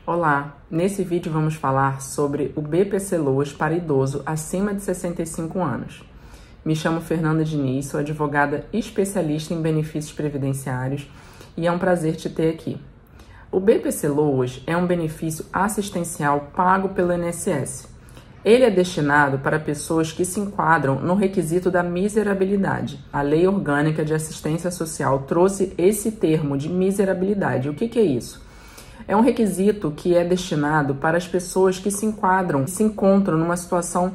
Olá, nesse vídeo vamos falar sobre o BPC-Loas para idoso acima de 65 anos. Me chamo Fernanda Diniz, sou advogada especialista em benefícios previdenciários e é um prazer te ter aqui. O BPC-Loas é um benefício assistencial pago pelo INSS. Ele é destinado para pessoas que se enquadram no requisito da miserabilidade. A Lei Orgânica de Assistência Social trouxe esse termo de miserabilidade. O que é isso? É um requisito que é destinado para as pessoas que se encontram numa situação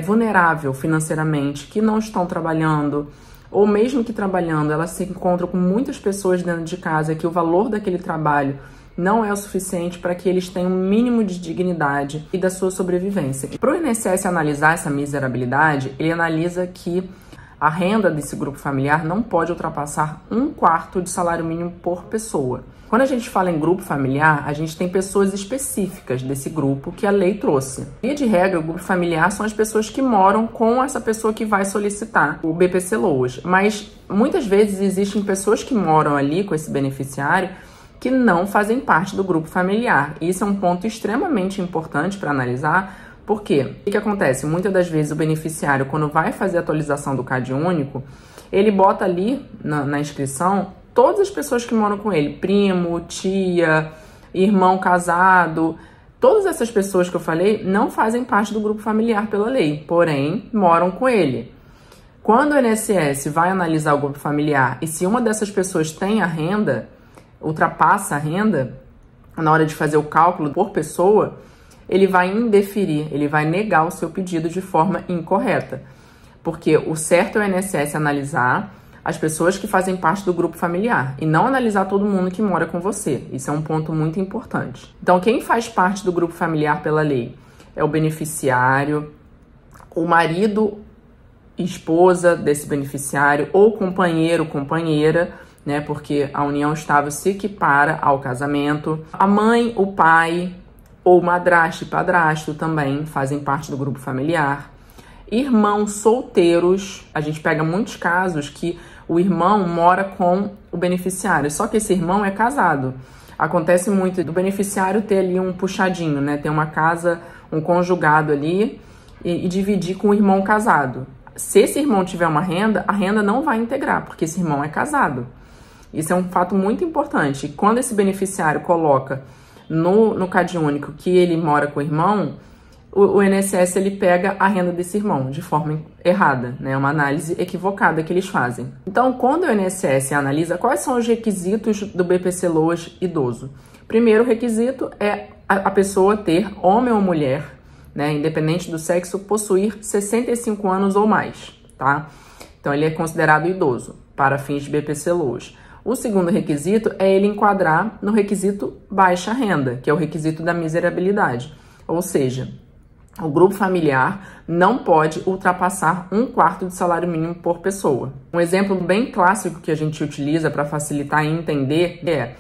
vulnerável financeiramente, que não estão trabalhando, ou mesmo que trabalhando, elas se encontram com muitas pessoas dentro de casa, que o valor daquele trabalho não é o suficiente para que eles tenham um mínimo de dignidade e da sua sobrevivência. Para o INSS analisar essa miserabilidade, ele analisa que a renda desse grupo familiar não pode ultrapassar 1/4 de salário mínimo por pessoa. Quando a gente fala em grupo familiar, a gente tem pessoas específicas desse grupo que a lei trouxe. Via de regra, o grupo familiar são as pessoas que moram com essa pessoa que vai solicitar o BPC-Loas. Mas muitas vezes existem pessoas que moram ali com esse beneficiário que não fazem parte do grupo familiar. E isso é um ponto extremamente importante para analisar. Por quê? O que acontece? Muitas das vezes o beneficiário, quando vai fazer a atualização do CAD único, ele bota ali na inscrição todas as pessoas que moram com ele, primo, tia, irmão casado, todas essas pessoas que eu falei não fazem parte do grupo familiar pela lei, porém moram com ele. Quando o INSS vai analisar o grupo familiar e se uma dessas pessoas tem a renda, ultrapassa a renda, na hora de fazer o cálculo por pessoa, ele vai indeferir, ele vai negar o seu pedido de forma incorreta. Porque o certo é o INSS analisar as pessoas que fazem parte do grupo familiar e não analisar todo mundo que mora com você. Isso é um ponto muito importante. Então, quem faz parte do grupo familiar pela lei é o beneficiário, o marido e esposa desse beneficiário ou companheiro, companheira, né? Porque a união estável se equipara ao casamento. A mãe, o pai ou madrasta e padrasto também fazem parte do grupo familiar. Irmãos solteiros, a gente pega muitos casos que o irmão mora com o beneficiário, só que esse irmão é casado. Acontece muito do beneficiário ter ali um puxadinho, né? Ter uma casa, um conjugado ali e dividir com o irmão casado. Se esse irmão tiver uma renda, a renda não vai integrar, porque esse irmão é casado. Isso é um fato muito importante. Quando esse beneficiário coloca no CAD único que ele mora com o irmão, o INSS ele pega a renda desse irmão de forma errada, né? Uma análise equivocada que eles fazem. Então, quando o INSS analisa quais são os requisitos do BPC-Loas idoso, primeiro requisito é a pessoa ter, homem ou mulher, né, independente do sexo, possuir 65 anos ou mais, tá? Então, ele é considerado idoso para fins de BPC-Loas. O segundo requisito é ele enquadrar no requisito baixa renda, que é o requisito da miserabilidade, ou seja, o grupo familiar não pode ultrapassar 1/4 de salário mínimo por pessoa. Um exemplo bem clássico que a gente utiliza para facilitar e entender é,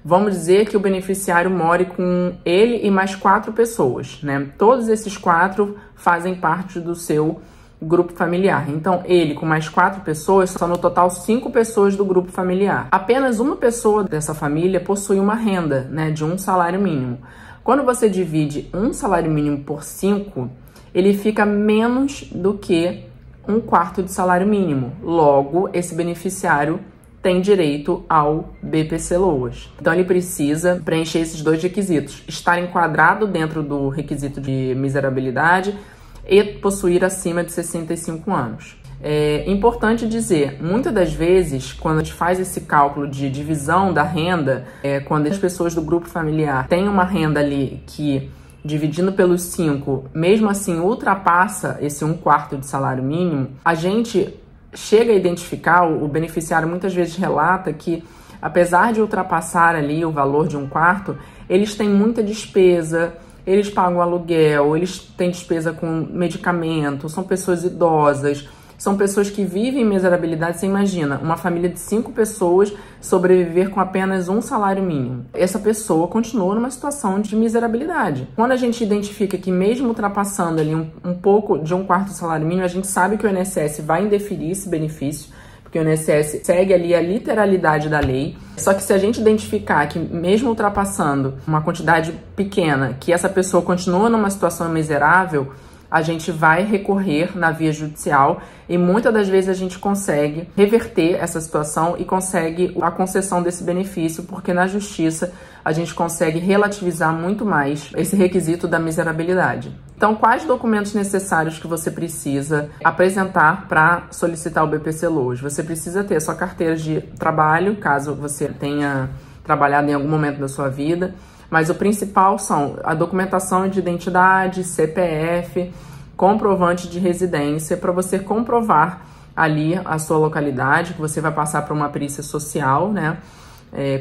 vamos dizer que o beneficiário more com ele e mais 4 pessoas, né? Todos esses 4 fazem parte do seu grupo familiar. Então, ele com mais 4 pessoas, são no total 5 pessoas do grupo familiar. Apenas uma pessoa dessa família possui uma renda, né, de um salário mínimo. Quando você divide um salário mínimo por 5, ele fica menos do que 1/4 de salário mínimo. Logo, esse beneficiário tem direito ao BPC-Loas. Então, ele precisa preencher esses dois requisitos: estar enquadrado dentro do requisito de miserabilidade e possuir acima de 65 anos. É importante dizer, muitas das vezes, quando a gente faz esse cálculo de divisão da renda, quando as pessoas do grupo familiar têm uma renda ali que, dividindo pelos 5, mesmo assim ultrapassa esse 1/4 de salário mínimo, a gente chega a identificar, o beneficiário muitas vezes relata que, apesar de ultrapassar ali o valor de 1/4, eles têm muita despesa, eles pagam aluguel, eles têm despesa com medicamento, são pessoas idosas, são pessoas que vivem em miserabilidade. Você imagina, uma família de 5 pessoas sobreviver com apenas um salário mínimo. Essa pessoa continua numa situação de miserabilidade. Quando a gente identifica que mesmo ultrapassando ali um pouco de 1/4 do salário mínimo, a gente sabe que o INSS vai indeferir esse benefício, porque o INSS segue ali a literalidade da lei. Só que se a gente identificar que, mesmo ultrapassando uma quantidade pequena, que essa pessoa continua numa situação miserável, a gente vai recorrer na via judicial e muitas das vezes a gente consegue reverter essa situação e consegue a concessão desse benefício, porque na justiça a gente consegue relativizar muito mais esse requisito da miserabilidade. Então, quais documentos necessários que você precisa apresentar para solicitar o BPC-Loas? Você precisa ter a sua carteira de trabalho, caso você tenha trabalhado em algum momento da sua vida. Mas o principal são a documentação de identidade, CPF, comprovante de residência, para você comprovar ali a sua localidade, que você vai passar para uma perícia social, né,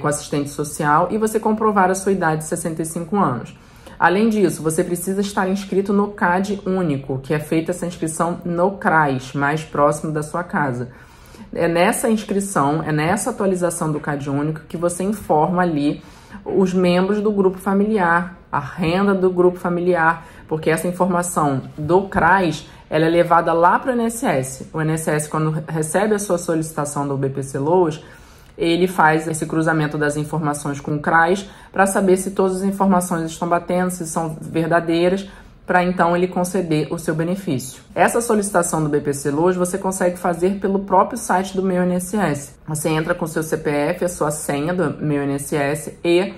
com assistente social, e você comprovar a sua idade de 65 anos. Além disso, você precisa estar inscrito no CAD único, que é feita essa inscrição no CRAS, mais próximo da sua casa. É nessa inscrição, é nessa atualização do CAD único que você informa ali os membros do grupo familiar, a renda do grupo familiar, porque essa informação do CRAS, ela é levada lá para o INSS. O INSS, quando recebe a sua solicitação do BPC-Loas, ele faz esse cruzamento das informações com o CRAS para saber se todas as informações estão batendo, se são verdadeiras, para então ele conceder o seu benefício. Essa solicitação do BPC-Loas você consegue fazer pelo próprio site do Meu INSS. Você entra com o seu CPF, a sua senha do Meu INSS e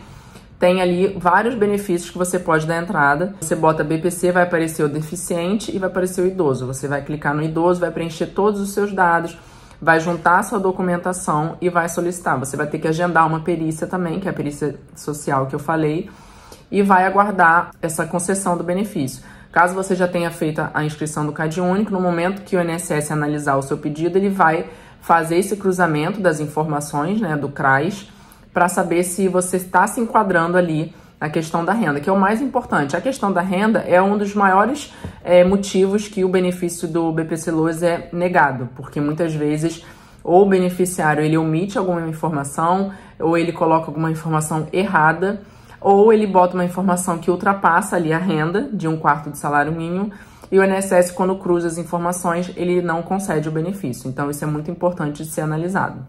tem ali vários benefícios que você pode dar entrada. Você bota BPC, vai aparecer o deficiente e vai aparecer o idoso. Você vai clicar no idoso, vai preencher todos os seus dados, vai juntar a sua documentação e vai solicitar. Você vai ter que agendar uma perícia também, que é a perícia social que eu falei, e vai aguardar essa concessão do benefício. Caso você já tenha feito a inscrição do CAD único, no momento que o INSS analisar o seu pedido, ele vai fazer esse cruzamento das informações, né, do CRAS, para saber se você está se enquadrando ali na questão da renda, que é o mais importante. A questão da renda é um dos maiores motivos que o benefício do BPC-Loas é negado, porque muitas vezes ou o beneficiário ele omite alguma informação, ou ele coloca alguma informação errada, ou ele bota uma informação que ultrapassa ali a renda de 1/4 do salário mínimo, e o INSS, quando cruza as informações, ele não concede o benefício. Então, isso é muito importante de ser analisado.